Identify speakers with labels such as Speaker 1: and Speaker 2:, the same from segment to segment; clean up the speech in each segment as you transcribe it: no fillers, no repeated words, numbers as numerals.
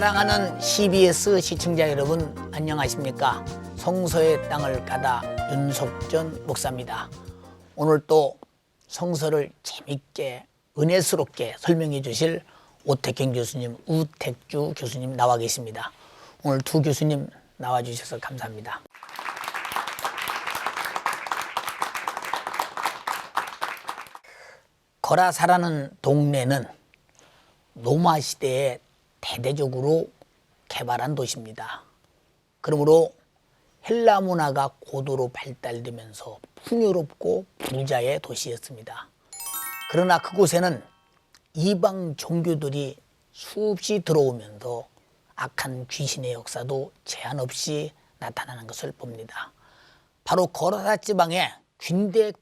Speaker 1: 사랑하는 CBS 시청자 여러분, 안녕하십니까? 성서의 땅을 까다 윤석전 목사입니다. 오늘 또 성서를 재밌게 은혜스럽게 설명해 주실 오택경 교수님, 우택주 교수님 나와 계십니다. 오늘 두 교수님 나와 주셔서 감사합니다. 거라사라는 동네는 로마 시대에 대대적으로 개발한 도시입니다. 그러므로 헬라 문화가 고도로 발달되면서 풍요롭고 부자의 도시였습니다. 그러나 그곳에는 이방 종교들이 수없이 들어오면서 악한 귀신의 역사도 제한 없이 나타나는 것을 봅니다. 바로 거라사 지방에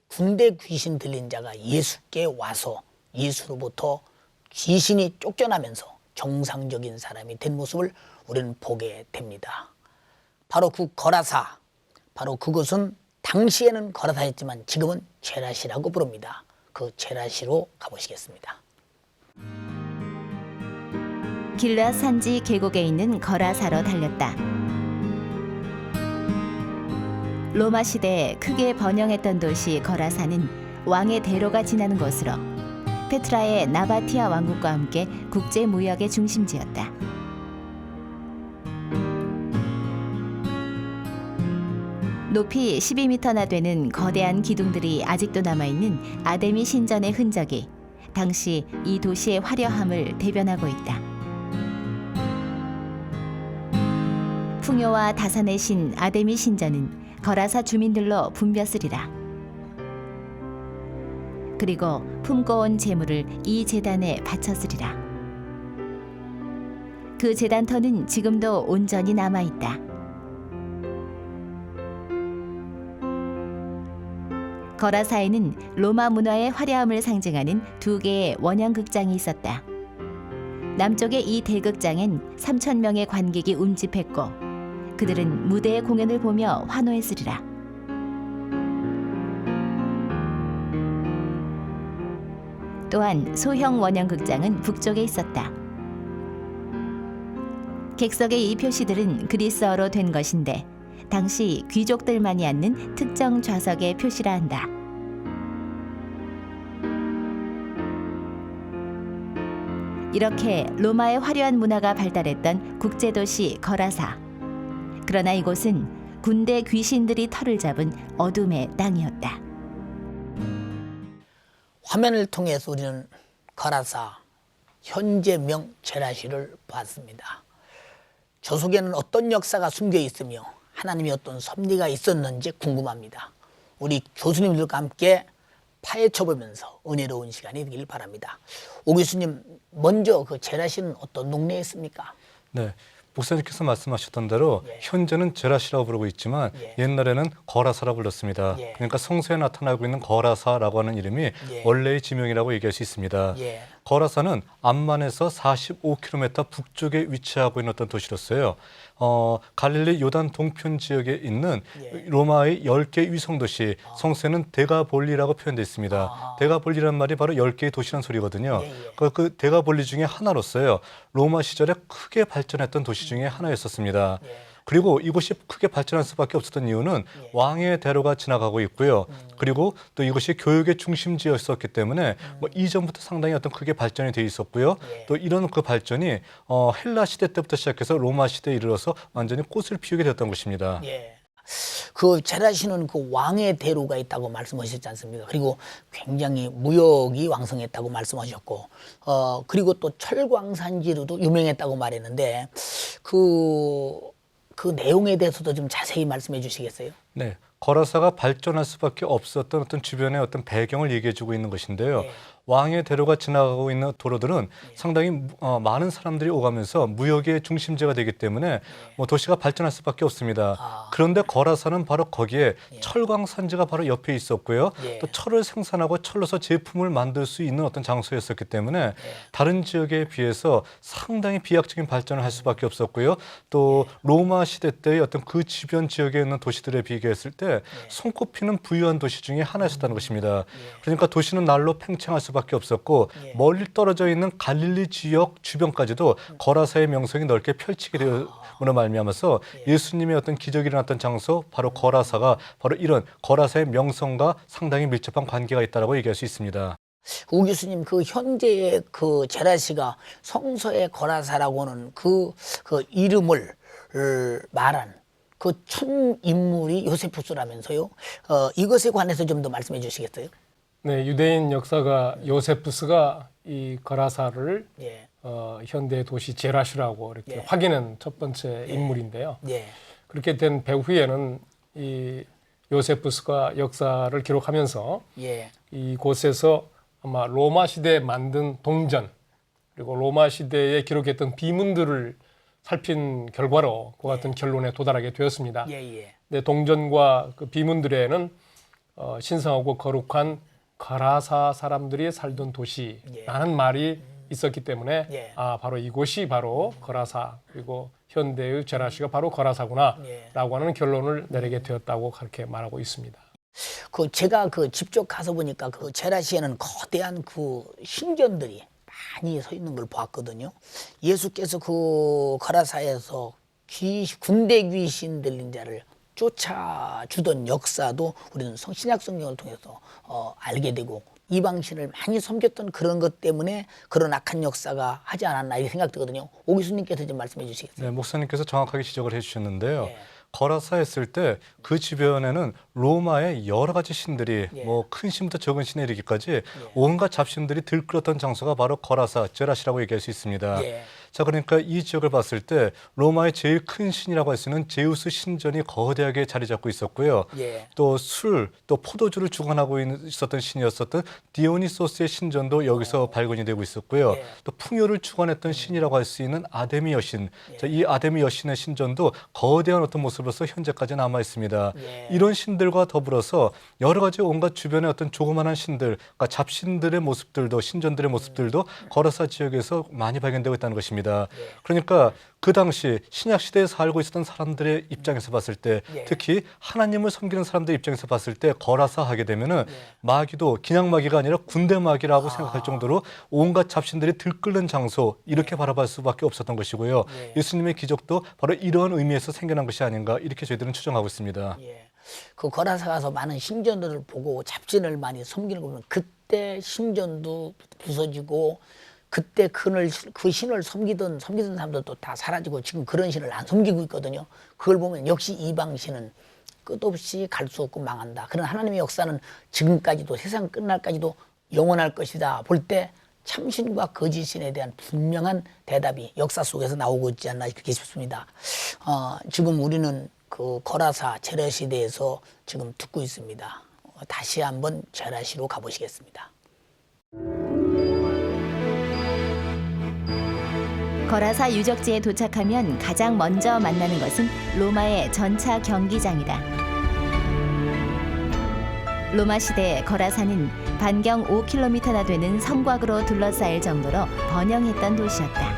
Speaker 1: 군대 귀신 들린 자가 예수께 와서 예수로부터 귀신이 쫓겨나면서 정상적인 사람이 된 모습을 우리는 보게 됩니다. 바로 그 거라사, 바로 그것은 당시에는 거라사였지만 지금은 제라시라고 부릅니다. 그 제라시로 가보시겠습니다.
Speaker 2: 길라 산지 계곡에 있는 거라사로 달렸다. 로마 시대에 크게 번영했던 도시 거라사는 왕의 대로가 지나는 곳으로 페트라의 나바티아 왕국과 함께 국제 무역의 중심지였다. 높이 12m나 되는 거대한 기둥들이 아직도 남아있는 아데미 신전의 흔적이 당시 이 도시의 화려함을 대변하고 있다. 풍요와 다산의 신 아데미 신전은 거라사 주민들로 붐볐으리라. 그리고 품고 온 재물을 이 제단에 바쳤으리라. 그 제단터는 지금도 온전히 남아있다. 거라사에는 로마 문화의 화려함을 상징하는 두 개의 원형극장이 있었다. 남쪽의 이 대극장엔 3,000명의 관객이 운집했고 그들은 무대의 공연을 보며 환호했으리라. 또한 소형 원형극장은 북쪽에 있었다. 객석의 이 표시들은 그리스어로 된 것인데 당시 귀족들만이 앉는 특정 좌석의 표시라 한다. 이렇게 로마의 화려한 문화가 발달했던 국제도시 거라사. 그러나 이곳은 군대 귀신들이 터를 잡은 어둠의 땅이었다.
Speaker 1: 화면을 통해서 우리는 거라사, 현재명 제라시를 봤습니다. 저 속에는 어떤 역사가 숨겨 있으며 하나님의 어떤 섭리가 있었는지 궁금합니다. 우리 교수님들과 함께 파헤쳐보면서 은혜로운 시간이 되길 바랍니다. 오 교수님, 먼저 그 제라시는 어떤 동네에 있습니까?
Speaker 3: 네, 목사님께서 말씀하셨던 대로 현재는 제라시라고 부르고 있지만 옛날에는 거라사라고 불렀습니다. 그러니까 성서에 나타나고 있는 거라사라고 하는 이름이 원래의 지명이라고 얘기할 수 있습니다. 거라사는 암만에서 45km 북쪽에 위치하고 있는 어떤 도시로서요. 갈릴리 요단 동편 지역에 있는 로마의 10개 위성도시, 성서에는 데가볼리라고 표현되어 있습니다. 데가볼리란 말이 바로 10개의 도시란 소리거든요. 그 데가볼리 중에 하나로서요. 로마 시절에 크게 발전했던 도시 중에 하나였었습니다. 그리고 이곳이 크게 발전할 수밖에 없었던 이유는 왕의 대로가 지나가고 있고요. 그리고 또 이것이 교육의 중심지였었기 때문에 이전부터 상당히 어떤 크게 발전이 돼 있었고요. 또 이런 그 발전이 헬라 시대 때부터 시작해서 로마 시대에 이르러서 완전히 꽃을 피우게 되었던 것입니다.
Speaker 1: 그 제라시는 그 왕의 대로가 있다고 말씀하셨지 않습니까? 그리고 굉장히 무역이 왕성했다고 말씀하셨고, 그리고 또 철광산지로도 유명했다고 말했는데, 그 내용에 대해서도 좀 자세히 말씀해 주시겠어요?
Speaker 3: 네, 거라사가 발전할 수밖에 없었던 어떤 주변의 어떤 배경을 얘기해주고 있는 것인데요. 왕의 대로가 지나가고 있는 도로들은 상당히 많은 사람들이 오가면서 무역의 중심지가 되기 때문에 도시가 발전할 수밖에 없습니다. 그런데 거라사는 바로 거기에 철광산지가 바로 옆에 있었고요. 또 철을 생산하고 철로서 제품을 만들 수 있는 어떤 장소였었기 때문에 다른 지역에 비해서 상당히 비약적인 발전을 할 수밖에 없었고요. 또 로마 시대 때의 어떤 그 주변 지역에 있는 도시들에 비교했을 때 손꼽히는 부유한 도시 중에 하나였었다는 것입니다. 그러니까 도시는 날로 팽창할 수밖에 수밖에 없었고
Speaker 1: 예.
Speaker 3: 멀리 떨어져 있는 갈릴리 지역 주변까지도 거라사의 명성이 넓게 펼치게 되므로 말미암아서 예수님의 어떤 기적이 일어났던 장소 바로 거라사가 바로 이런 거라사의 명성과 상당히 밀접한 관계가 있다라고 얘기할 수 있습니다.
Speaker 1: 오 교수님, 그 현재의 그 제라시가 성서의 거라사라고는 그 이름을 말한 그 첫 인물이 요세푸스라면서요. 이것에 관해서 좀 더 말씀해 주시겠어요?
Speaker 4: 네, 유대인 역사가 요세푸스가 이 거라사를
Speaker 1: 예.
Speaker 4: 현대 도시 제라시라고 이렇게
Speaker 1: 예.
Speaker 4: 확인한 첫 번째 인물인데요.
Speaker 1: 예.
Speaker 4: 그렇게 된 배후에는 이 요세푸스가 역사를 기록하면서
Speaker 1: 예.
Speaker 4: 이곳에서 아마 로마 시대에 만든 동전 그리고 로마 시대에 기록했던 비문들을 살핀 결과로 그 같은 결론에 도달하게 되었습니다.
Speaker 1: 예.
Speaker 4: 네, 동전과 그 비문들에는 신성하고 거룩한 거라사 사람들이 살던 도시라는 말이 있었기 때문에
Speaker 1: 예.
Speaker 4: 바로 이곳이 바로 거라사 그리고 현대의 제라시가 바로 거라사구나라고 하는 결론을 내리게 되었다고 그렇게 말하고 있습니다.
Speaker 1: 제가 직접 가서 보니까 그 제라시에는 거대한 그 신전들이 많이 서 있는 걸 보았거든요. 예수께서 그 거라사에서 군대 귀신 들린 자를 쫓아주던 역사도 우리는 신약 성경을 통해서 알게 되고 이방신을 많이 섬겼던 그런 것 때문에 그런 악한 역사가 하지 않았나 이렇게 생각되거든요. 오 교수님께서 좀 말씀해 주시겠어요?
Speaker 3: 네, 목사님께서 정확하게 지적을 해주셨는데요.
Speaker 1: 예.
Speaker 3: 거라사 했을 때 그 주변에는 로마의 여러 가지 신들이
Speaker 1: 예.
Speaker 3: 뭐 큰 신부터 적은 신에 이르기까지 온갖 잡신들이 들끓었던 장소가 바로 거라사, 제라시라고 얘기할 수 있습니다.
Speaker 1: 예.
Speaker 3: 자, 그러니까 이 지역을 봤을 때 로마의 제일 큰 신이라고 할 수 있는 제우스 신전이 거대하게 자리 잡고 있었고요.
Speaker 1: 예.
Speaker 3: 또 술, 또 포도주를 주관하고 있었던 신이었었던 디오니소스의 신전도 여기서 발견이 되고 있었고요.
Speaker 1: 예.
Speaker 3: 또 풍요를 주관했던 신이라고 할 수 있는 아데미 여신. 자, 이 아데미 여신의 신전도 거대한 어떤 모습으로서 현재까지 남아 있습니다.
Speaker 1: 예.
Speaker 3: 이런 신들과 더불어서 여러 가지 온갖 주변의 어떤 조그마한 신들, 그러니까 잡신들의 모습들도 신전들의 모습들도 거라사 지역에서 많이 발견되고 있다는 것입니다. 그러니까 그 당시 신약 시대에 살고 있었던 사람들의 입장에서 봤을 때
Speaker 1: 예.
Speaker 3: 특히 하나님을 섬기는 사람들의 입장에서 봤을 때 거라사 하게 되면은 마귀도 그냥 마귀가 아니라 군대 마귀라고 생각할 정도로 온갖 잡신들이 들끓는 장소 이렇게 바라볼 수밖에 없었던 것이고요.
Speaker 1: 예.
Speaker 3: 예수님의 기적도 바로 이러한 의미에서 생겨난 것이 아닌가 이렇게 저희들은 추정하고 있습니다.
Speaker 1: 예. 그 거라사 가서 많은 신전들을 보고 잡신을 많이 섬기는 거 보면 그때 신전도 부서지고 그때 그 신을 섬기던 사람들도 다 사라지고 지금 그런 신을 안 섬기고 있거든요. 그걸 보면 역시 이방신은 끝없이 갈 수 없고 망한다. 그런 하나님의 역사는 지금까지도 세상 끝날까지도 영원할 것이다. 볼 때 참신과 거짓신에 대한 분명한 대답이 역사 속에서 나오고 있지 않나 그렇게 싶습니다. 지금 우리는 그 거라사 제라시에 대해서 지금 듣고 있습니다. 다시 한번 제라시로 가보시겠습니다.
Speaker 2: 거라사 유적지에 도착하면 가장 먼저 만나는 것은 로마의 전차 경기장이다. 로마 시대 거라사는 반경 5km나 되는 성곽으로 둘러싸일 정도로 번영했던 도시였다.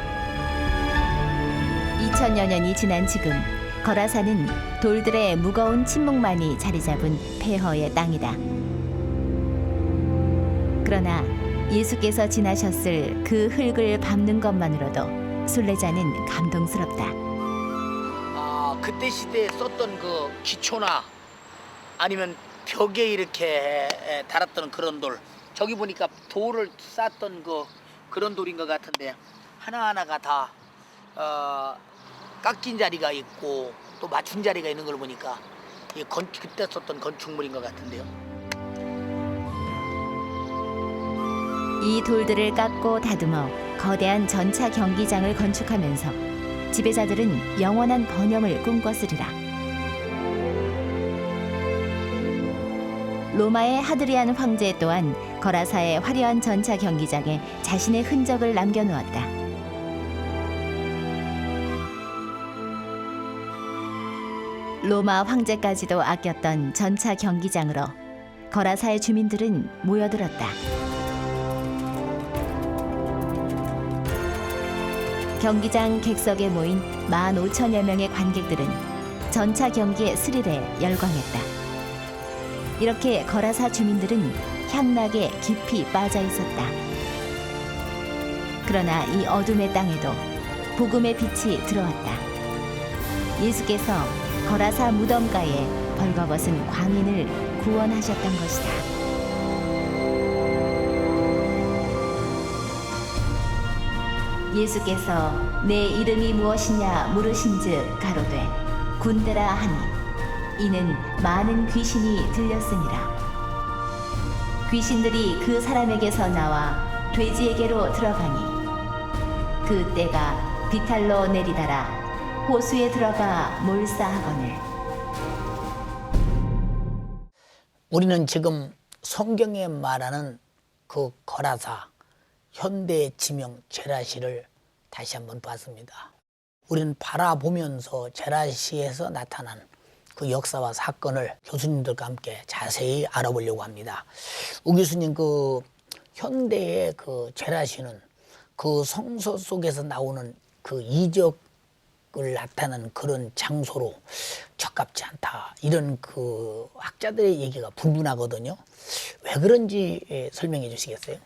Speaker 2: 2000여 년이 지난 지금 거라사는 돌들의 무거운 침묵만이 자리 잡은 폐허의 땅이다. 그러나 예수께서 지나셨을 그 흙을 밟는 것만으로도 순례자는 감동스럽다.
Speaker 1: 그때 시대에 썼던 그 기초나 아니면 벽에 이렇게 달았던 그런 돌, 저기 보니까 돌을 쌌던 그런 돌인 것 같은데 하나하나가 다 깎인 자리가 있고 또 맞춘 자리가 있는 걸 보니까 그때 썼던 건축물인 것 같은데요.
Speaker 2: 이 돌들을 깎고 다듬어 거대한 전차 경기장을 건축하면서 지배자들은 영원한 번영을 꿈꿨으리라. 로마의 하드리안 황제 또한 거라사의 화려한 전차 경기장에 자신의 흔적을 남겨놓았다. 로마 황제까지도 아꼈던 전차 경기장으로 거라사의 주민들은 모여들었다. 경기장 객석에 모인 15,000여 명의 관객들은 전차 경기의 스릴에 열광했다. 이렇게 거라사 주민들은 향락에 깊이 빠져 있었다. 그러나 이 어둠의 땅에도 복음의 빛이 들어왔다. 예수께서 거라사 무덤가에 벌거벗은 광인을 구원하셨던 것이다. 예수께서 내 이름이 무엇이냐 물으신즉 가로되 군대라 하니 이는 많은 귀신이 들렸음이라. 귀신들이 그 사람에게서 나와 돼지에게로 들어가니 그 때가 비탈로 내리다라 호수에 들어가 몰사하거늘.
Speaker 1: 우리는 지금 성경에 말하는 그 거라사 현대의 지명 제라시를 다시 한번 봤습니다. 우리는 바라보면서 제라시에서 나타난 그 역사와 사건을 교수님들과 함께 자세히 알아보려고 합니다. 우 교수님, 그 현대의 그 제라시는 그 성서 속에서 나오는 그 이적을 나타내는 그런 장소로 적합지 않다, 이런 그 학자들의 얘기가 분분하거든요. 왜 그런지 설명해 주시겠어요?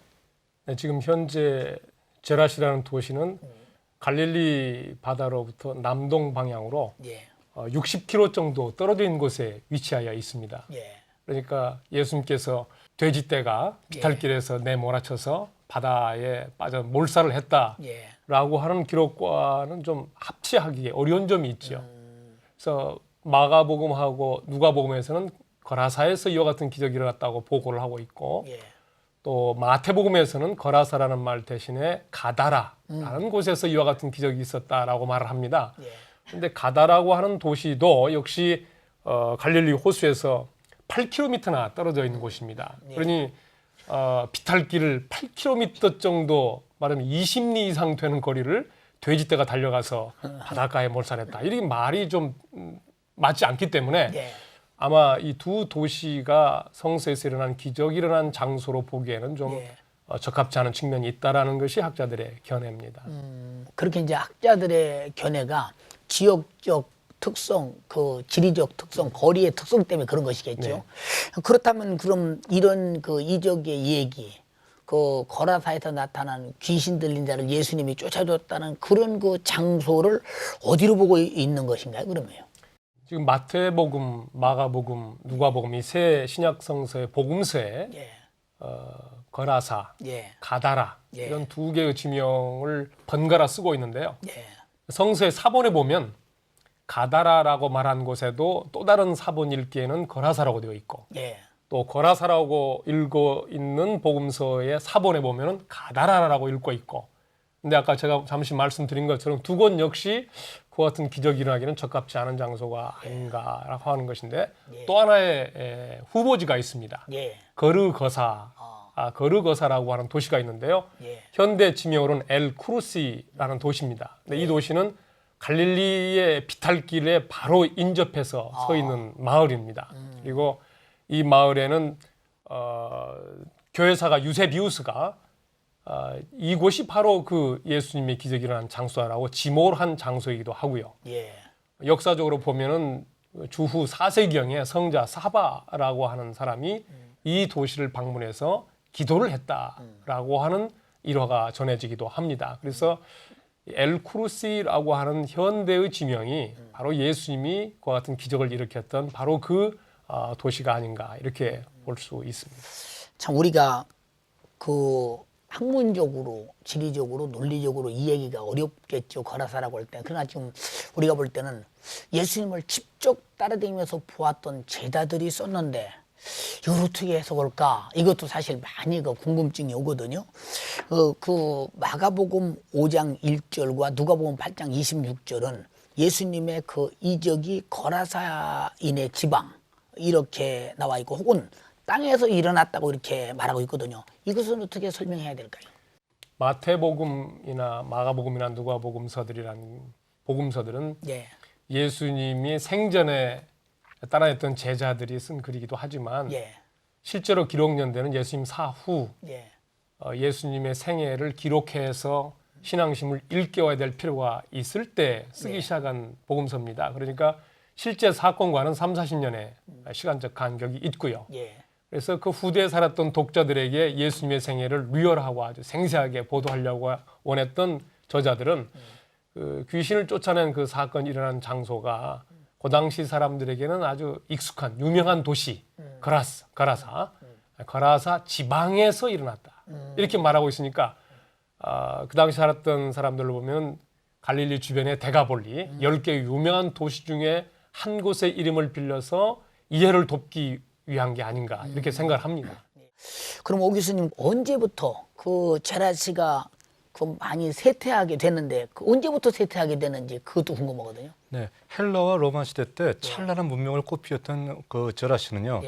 Speaker 4: 네, 지금 현재 제라시라는 도시는 갈릴리 바다로부터 남동 방향으로
Speaker 1: 예.
Speaker 4: 60km 정도 떨어져 있는 곳에 위치하여 있습니다.
Speaker 1: 예.
Speaker 4: 그러니까 예수님께서 돼지떼가 비탈길에서 내몰아쳐서 바다에 빠져 몰살을 했다라고
Speaker 1: 예.
Speaker 4: 하는 기록과는 좀 합치하기 어려운 점이 있죠. 그래서 마가복음하고 누가복음에서는 거라사에서 이와 같은 기적이 일어났다고 보고를 하고 있고,
Speaker 1: 예.
Speaker 4: 또 마태복음에서는 거라사라는 말 대신에 가다라라는 곳에서 이와 같은 기적이 있었다라고 말을 합니다. 그런데 가다라고 하는 도시도 역시 갈릴리 호수에서 8km나 떨어져 있는 곳입니다. 그러니 비탈길을 8km 정도, 말하면 20리 이상 되는 거리를 돼지떼가 달려가서 바닷가에 몰살했다, 이게 말이 좀 맞지 않기 때문에
Speaker 1: 예.
Speaker 4: 아마 이 두 도시가 성서에서 일어난 기적이 일어난 장소로 보기에는 좀
Speaker 1: 예.
Speaker 4: 적합지 않은 측면이 있다라는 것이 학자들의 견해입니다.
Speaker 1: 그렇게 이제 학자들의 견해가 지역적 특성, 그 지리적 특성, 거리의 특성 때문에 그런 것이겠죠.
Speaker 4: 네.
Speaker 1: 그렇다면 그럼 이런 그 이적의 얘기, 그 거라사에서 나타난 귀신 들린 자를 예수님이 쫓아줬다는 그런 그 장소를 어디로 보고 있는 것인가요? 그러면요.
Speaker 4: 지금 마태복음, 마가복음, 누가복음 이 세 신약 성서의 복음서에
Speaker 1: 예.
Speaker 4: 거라사,
Speaker 1: 예.
Speaker 4: 가다라
Speaker 1: 예.
Speaker 4: 이런 두 개의 지명을 번갈아 쓰고 있는데요.
Speaker 1: 예.
Speaker 4: 성서의 사본에 보면 가다라라고 말한 곳에도 또 다른 사본 읽기에는 거라사라고 되어 있고,
Speaker 1: 예.
Speaker 4: 또 거라사라고 읽고 있는 복음서의 사본에 보면은 가다라라고 읽고 있고, 근데 아까 제가 잠시 말씀드린 것처럼 두 곳 역시 그와 같은 기적이 일어나기는 적합지 않은 장소가 아닌가라고 하는 것인데, 또 하나의 후보지가 있습니다.
Speaker 1: 예.
Speaker 4: 거르거사, 거르거사라고 하는 도시가 있는데요.
Speaker 1: 예.
Speaker 4: 현대 지명으로는 엘 쿠루시라는 도시입니다. 근데 이 도시는 갈릴리의 비탈길에 바로 인접해서 서 있는 마을입니다. 그리고 이 마을에는 교회사가 유세비우스가 이곳이 바로 그 예수님의 기적이 일어난 장소라고 지목한 장소이기도 하고요.
Speaker 1: 예.
Speaker 4: 역사적으로 보면은 주후 4세기경에 성자 사바라고 하는 사람이 이 도시를 방문해서 기도를 했다라고 하는 일화가 전해지기도 합니다. 그래서 엘쿠루시라고 하는 현대의 지명이 바로 예수님이 그와 같은 기적을 일으켰던 바로 그 도시가 아닌가, 이렇게 볼 수 있습니다.
Speaker 1: 참 우리가 그 학문적으로, 지리적으로, 논리적으로 이 얘기가 어렵겠죠. 거라사라고 할 때. 그러나 지금 우리가 볼 때는 예수님을 직접 따라다니면서 보았던 제자들이 썼는데 이걸 어떻게 해석할까? 이것도 사실 많이 그 궁금증이 오거든요. 그 마가복음 5장 1절과 누가복음 8장 26절은 예수님의 그 이적이 거라사인의 지방 이렇게 나와 있고, 혹은 땅에서 일어났다고 이렇게 말하고 있거든요. 이것은 어떻게 설명해야 될까요?
Speaker 4: 마태복음이나 마가복음이나 누가복음서들이란 복음서들은
Speaker 1: 예.
Speaker 4: 예수님이 생전에 따라했던 제자들이 쓴 글이기도 하지만
Speaker 1: 예.
Speaker 4: 실제로 기록연대는 예수님 사후
Speaker 1: 예.
Speaker 4: 예수님의 생애를 기록해서 신앙심을 일깨워야 될 필요가 있을 때 쓰기 시작한 복음서입니다. 그러니까 실제 사건과는 30, 40년의 시간적 간격이 있고요.
Speaker 1: 예.
Speaker 4: 그래서 그 후대에 살았던 독자들에게 예수님의 생애를 리얼하고 아주 생생하게 보도하려고 원했던 저자들은 그 귀신을 쫓아낸 그 사건이 일어난 장소가 그 당시 사람들에게는 아주 익숙한 유명한 도시 거라사 지방에서 일어났다. 이렇게 말하고 있으니까 그 당시 살았던 사람들로 보면 갈릴리 주변의 데가볼리 10개 유명한 도시 중에 한 곳의 이름을 빌려서 이해를 돕기 위한 게 아닌가 이렇게 생각을 합니다.
Speaker 1: 그럼 오 교수님 언제부터 그 제라시가 그 많이 쇠퇴하게 됐는데 그 언제부터 쇠퇴하게 되는지 그것도 궁금하거든요.
Speaker 3: 네, 헬라와 로마 시대 때 찬란한 문명을 꽃피웠던 그 제라시는요.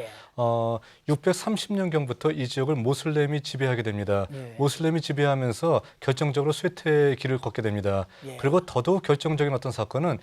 Speaker 3: 630년경부터 이 지역을 모슬렘이 지배하게 됩니다. 모슬렘이 지배하면서 결정적으로 쇠퇴의 길을 걷게 됩니다. 그리고 더더욱 결정적인 어떤 사건은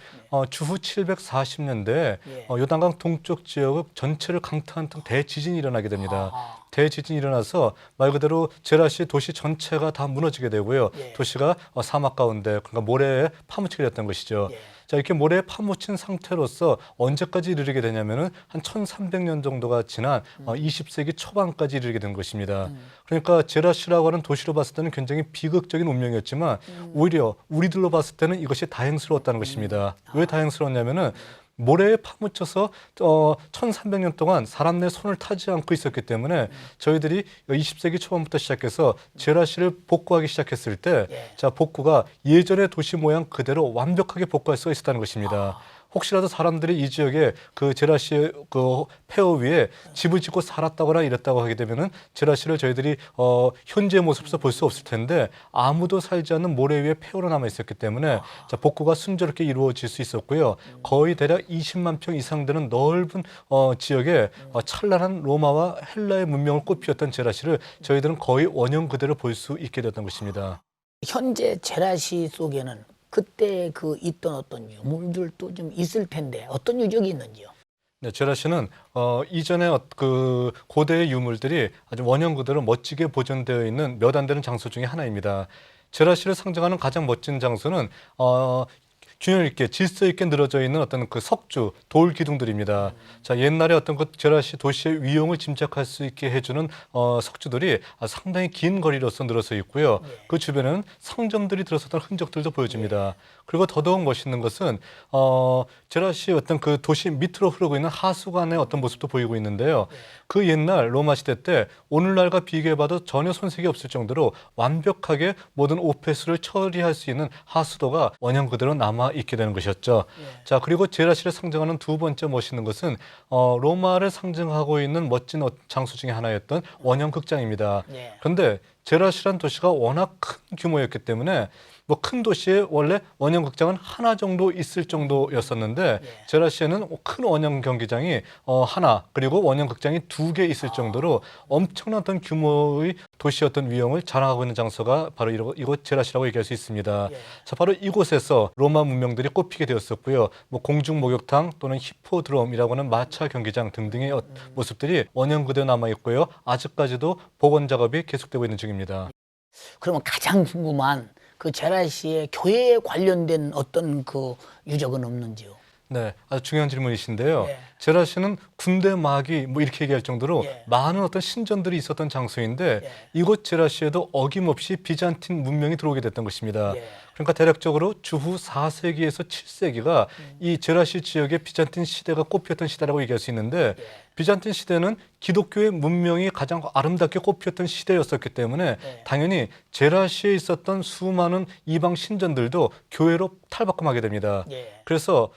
Speaker 3: 주후 740년대에 요단강 동쪽 지역 전체를 강타한 대지진이 일어나게 됩니다. 대지진이 일어나서 말 그대로 제라시 도시 전체가 다 무너지게 되고요. 도시가 사막 가운데 그러니까 모래에 파묻히게 됐던 것이죠. 자, 이렇게 모래에 파묻힌 상태로서 언제까지 이르게 되냐면은 한 1300년 정도가 지난 20세기 초반까지 이르게 된 것입니다. 그러니까 제라시라고 하는 도시로 봤을 때는 굉장히 비극적인 운명이었지만 오히려 우리들로 봤을 때는 이것이 다행스러웠다는 것입니다. 왜 다행스러웠냐면은 모래에 파묻혀서 1300년 동안 사람 내 손을 타지 않고 있었기 때문에 저희들이 20세기 초반부터 시작해서 제라시를 복구하기 시작했을 때 자, 복구가 예전의 도시 모양 그대로 완벽하게 복구할 수가 있었다는 것입니다. 혹시라도 사람들이 이 지역에 그 제라시의 그 폐허 위에 집을 짓고 살았다거나 이랬다고 하게 되면은 제라시를 저희들이 현재의 모습에서 볼 수 없을 텐데 아무도 살지 않는 모래 위에 폐허로 남아 있었기 때문에 자, 복구가 순조롭게 이루어질 수 있었고요. 거의 대략 20만 평 이상 되는 넓은 지역에 찬란한 로마와 헬라의 문명을 꽃피웠던 제라시를 저희들은 거의 원형 그대로 볼 수 있게 됐던 것입니다.
Speaker 1: 현재 제라시 속에는 그때 그 있던 어떤 유물들도 좀 있을 텐데 어떤 유적이 있는지요?
Speaker 3: 네, 제라시는 이전에 그 고대의 유물들이 아주 원형 그대로 멋지게 보존되어 있는 몇 안 되는 장소 중에 하나입니다. 제라시를 상징하는 가장 멋진 장소는 균형 있게 질서 있게 늘어져 있는 어떤 그 석주 돌 기둥들입니다. 자, 옛날에 어떤 그 제라시 도시의 위용을 짐작할 수 있게 해주는 석주들이 상당히 긴 거리로서 늘어서 있고요. 그 주변에는 상점들이 들어섰던 흔적들도 보여집니다. 그리고 더더욱 멋있는 것은 제라시 어떤 그 도시 밑으로 흐르고 있는 하수관의 어떤 모습도 보이고 있는데요. 그 옛날 로마 시대 때 오늘날과 비교해봐도 전혀 손색이 없을 정도로 완벽하게 모든 오폐수를 처리할 수 있는 하수도가 원형 그대로 남아 있게 되는 것이었죠. 자, 그리고 제라시를 상징하는 두 번째 멋있는 것은 로마를 상징하고 있는 멋진 장소 중에 하나였던 원형 극장입니다. 그런데 제라시란 도시가 워낙 큰 규모였기 때문에 뭐 큰 도시에 원래 원형 극장은 하나 정도 있을 정도였었는데 제라시에는 큰 원형 경기장이 하나 그리고 원형 극장이 2개 있을 정도로 엄청난 어떤 규모의 도시였던 위용을 자랑하고 있는 장소가 바로 이곳 제라시라고 얘기할 수 있습니다. 자, 바로 이곳에서 로마 문명들이 꽃피게 되었었고요. 뭐 공중 목욕탕 또는 히포드롬이라고 하는 마차 경기장 등등의 모습들이 원형 그대로 남아 있고요. 아직까지도 복원 작업이 계속되고 있는 중입니다.
Speaker 1: 그러면 가장 궁금한 그 제라시의 교회에 관련된 어떤 그 유적은 없는지요?
Speaker 3: 네, 아주 중요한 질문이신데요. 제라시는 군대 마귀 뭐 이렇게 얘기할 정도로 많은 어떤 신전들이 있었던 장소인데 이곳 제라시에도 어김없이 비잔틴 문명이 들어오게 됐던 것입니다. 그러니까 대략적으로 주후 4세기에서 7세기가 이 제라시 지역의 비잔틴 시대가 꽃피었던 시대라고 얘기할 수 있는데 비잔틴 시대는 기독교의 문명이 가장 아름답게 꽃피었던 시대였었기 때문에 당연히 제라시에 있었던 수많은 이방 신전들도 교회로 탈바꿈하게 됩니다. 그래서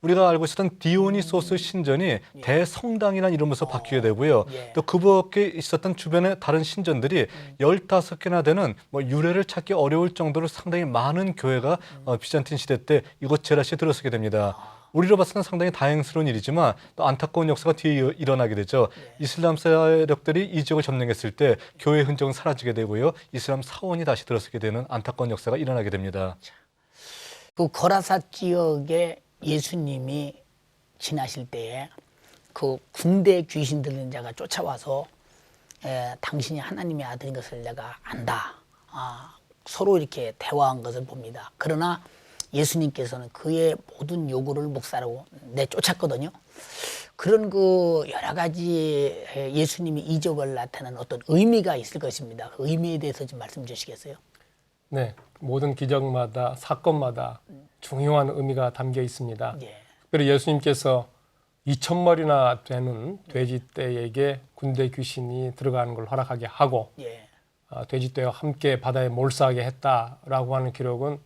Speaker 3: 우리가 알고 있었던 디오니소스 신전이 대성당이라는 이름으로서 바뀌게 되고요. 또 그 밖에 있었던 주변의 다른 신전들이 15개나 되는 뭐 유래를 찾기 어려울 정도로 상당히 많은 교회가 비잔틴 시대 때 이곳 제라시에 들어서게 됩니다. 우리로 봤을 때는 상당히 다행스러운 일이지만 또 안타까운 역사가 뒤에 일어나게 되죠. 이슬람 세력들이 이 지역을 점령했을 때 교회 흔적은 사라지게 되고요. 이슬람 사원이 다시 들어서게 되는 안타까운 역사가 일어나게 됩니다.
Speaker 1: 그 거라사 지역에 예수님이 지나실 때에 그 군대 귀신 들린 자가 쫓아와서 당신이 하나님의 아들인 것을 내가 안다. 서로 이렇게 대화한 것을 봅니다. 그러나 예수님께서는 그의 모든 요구를 묵살하고 내쫓았거든요. 그런 그 여러 가지 예수님이 이적을 나타내는 어떤 의미가 있을 것입니다. 그 의미에 대해서 좀 말씀 주시겠어요?
Speaker 4: 네, 모든 기적마다 사건마다 중요한 의미가 담겨 있습니다.
Speaker 1: 예.
Speaker 4: 특별히 예수님께서 2,000마리나 되는 돼지떼에게 군대 귀신이 들어가는 걸 허락하게 하고
Speaker 1: 예.
Speaker 4: 돼지떼와 함께 바다에 몰사하게 했다라고 하는 기록은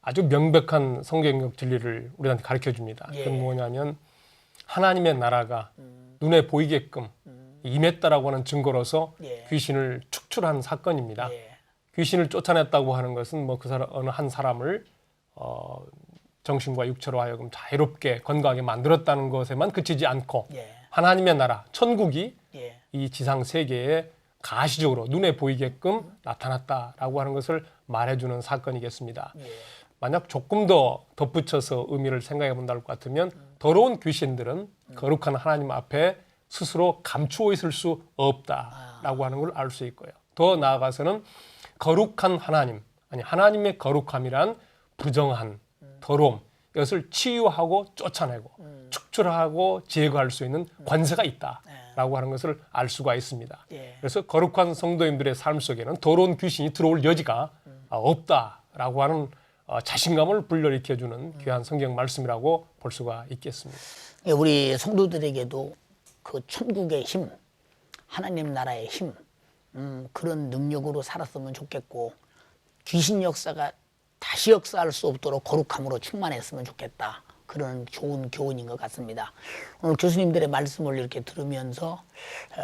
Speaker 4: 아주 명백한 성경적 진리를 우리한테 가르쳐 줍니다.
Speaker 1: 예.
Speaker 4: 그건 뭐냐면 하나님의 나라가 눈에 보이게끔 임했다라고 하는 증거로서
Speaker 1: 예.
Speaker 4: 귀신을 축출한 사건입니다.
Speaker 1: 예.
Speaker 4: 귀신을 쫓아냈다고 하는 것은 뭐 그 사람 어느 한 사람을 정신과 육체로 하여금 자유롭게 건강하게 만들었다는 것에만 그치지 않고
Speaker 1: 예.
Speaker 4: 하나님의 나라 천국이
Speaker 1: 예.
Speaker 4: 이 지상 세계에 가시적으로 눈에 보이게끔 나타났다라고 하는 것을 말해주는 사건이겠습니다.
Speaker 1: 예.
Speaker 4: 만약 조금 더 덧붙여서 의미를 생각해 본다고 같으면 더러운 귀신들은 거룩한 하나님 앞에 스스로 감추어 있을 수 없다라고 하는 걸 알 수 있고요. 더 나아가서는 거룩한 하나님, 아니 하나님의 거룩함이란 부정한 더러움, 이것을 치유하고 쫓아내고 축출하고 제거할 수 있는 관세가 있다라고 하는 것을 알 수가 있습니다.
Speaker 1: 예.
Speaker 4: 그래서 거룩한 성도님들의 삶 속에는 더러운 귀신이 들어올 여지가 없다라고 하는 자신감을 불러일으켜주는 귀한 성경 말씀이라고 볼 수가 있겠습니다.
Speaker 1: 예, 우리 성도들에게도 그 천국의 힘, 하나님 나라의 힘, 그런 능력으로 살았으면 좋겠고 귀신 역사가 다시 역사할 수 없도록 거룩함으로 충만했으면 좋겠다. 그런 좋은 교훈인 것 같습니다. 오늘 교수님들의 말씀을 이렇게 들으면서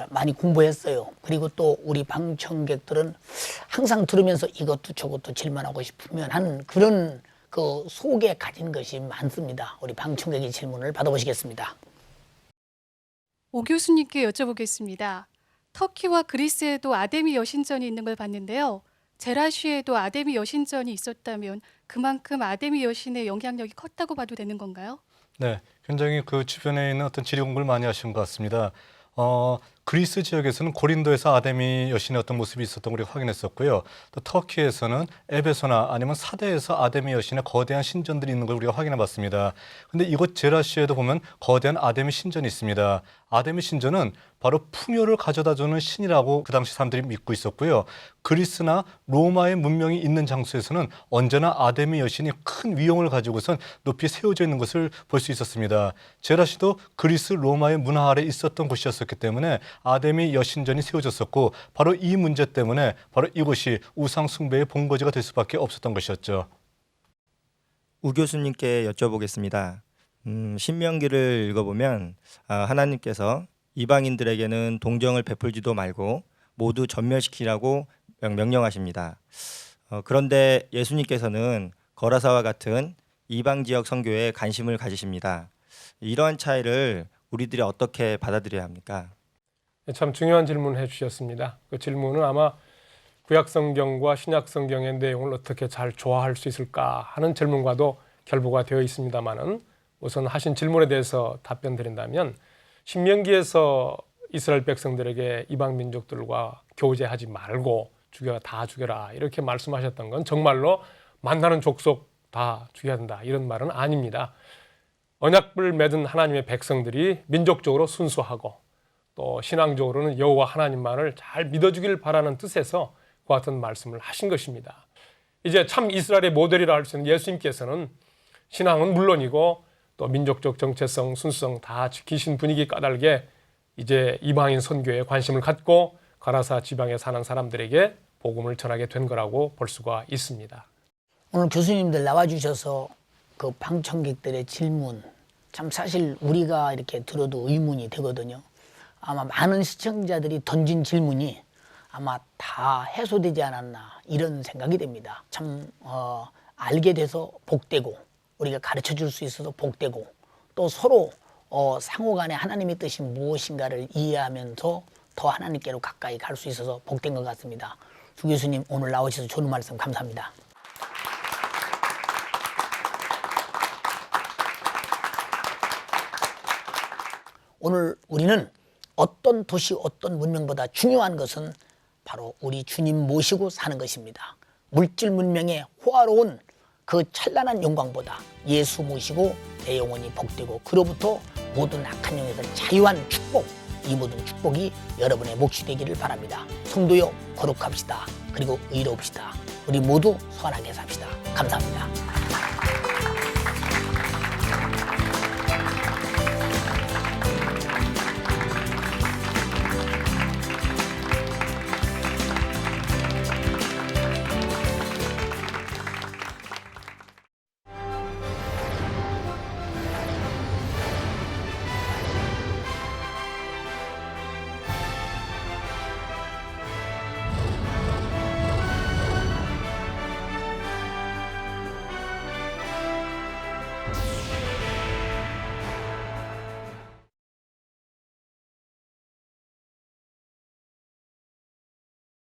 Speaker 1: 많이 공부했어요. 그리고 또 우리 방청객들은 항상 들으면서 이것도 저것도 질문하고 싶으면 하는 그런 그 속에 가진 것이 많습니다. 우리 방청객의 질문을 받아보시겠습니다.
Speaker 5: 오 교수님께 여쭤보겠습니다. 터키와 그리스에도 아데미 여신전이 있는 걸 봤는데요. 제라쉬에도 아데미 여신전이 있었다면 그만큼 아데미 여신의 영향력이 컸다고 봐도 되는 건가요?
Speaker 3: 네, 굉장히 그 주변에 있는 어떤 지리 공부를 많이 하신 것 같습니다. 그리스 지역에서는 고린도에서 아데미 여신의 어떤 모습이 있었던 걸 우리가 확인했었고요. 또 터키에서는 에베소나 아니면 사대에서 아데미 여신의 거대한 신전들이 있는 걸 우리가 확인해 봤습니다. 근데 이곳 제라시에도 보면 거대한 아데미 신전이 있습니다. 아데미 신전은 바로 풍요를 가져다주는 신이라고 그 당시 사람들이 믿고 있었고요. 그리스나 로마의 문명이 있는 장소에서는 언제나 아데미 여신이 큰 위용을 가지고선 높이 세워져 있는 것을 볼 수 있었습니다. 제라시도 그리스 로마의 문화 아래 있었던 곳이었기 때문에 아데미 여신전이 세워졌었고 바로 이 문제 때문에 바로 이곳이 우상 숭배의 본거지가 될 수밖에 없었던 것이었죠.
Speaker 6: 우 교수님께 여쭤보겠습니다. 신명기를 읽어보면 하나님께서 이방인들에게는 동정을 베풀지도 말고 모두 전멸시키라고 명령하십니다. 그런데 예수님께서는 거라사와 같은 이방 지역 선교에 관심을 가지십니다. 이러한 차이를 우리들이 어떻게 받아들여야 합니까?
Speaker 4: 참 중요한 질문을 해주셨습니다. 그 질문은 아마 구약 성경과 신약 성경의 내용을 어떻게 잘 조화할 수 있을까 하는 질문과도 결부가 되어 있습니다만은 우선 하신 질문에 대해서 답변 드린다면 신명기에서 이스라엘 백성들에게 이방 민족들과 교제하지 말고 다 죽여라 이렇게 말씀하셨던 건 정말로 만나는 족속 다 죽여야 된다 이런 말은 아닙니다. 언약을 맺은 하나님의 백성들이 민족적으로 순수하고 또 신앙적으로는 여호와 하나님만을 잘 믿어주길 바라는 뜻에서 그 같은 말씀을 하신 것입니다. 이제 참 이스라엘의 모델이라 할 수 있는 예수님께서는 신앙은 물론이고 또 민족적 정체성, 순수성 다 지키신 분위기 까닭에 이제 이방인 선교에 관심을 갖고 가라사 지방에 사는 사람들에게 복음을 전하게 된 거라고 볼 수가 있습니다.
Speaker 1: 오늘 교수님들 나와주셔서 그 방청객들의 질문 참 사실 우리가 이렇게 들어도 의문이 되거든요. 아마 많은 시청자들이 던진 질문이 아마 다 해소되지 않았나 이런 생각이 됩니다. 참 알게 돼서 복되고 우리가 가르쳐 줄 수 있어서 복되고 또 서로 상호간에 하나님의 뜻이 무엇인가를 이해하면서 더 하나님께로 가까이 갈 수 있어서 복된 것 같습니다. 주 교수님 오늘 나오셔서 좋은 말씀 감사합니다. 오늘 우리는 어떤 도시 어떤 문명보다 중요한 것은 바로 우리 주님 모시고 사는 것입니다. 물질 문명의 호화로운 그 찬란한 영광보다 예수 모시고 내 영혼이 복되고 그로부터 모든 악한 영에서 자유한 축복, 이 모든 축복이 여러분의 몫이 되기를 바랍니다. 성도여, 거룩합시다. 그리고 의로웁시다. 우리 모두 선하게 삽시다. 감사합니다.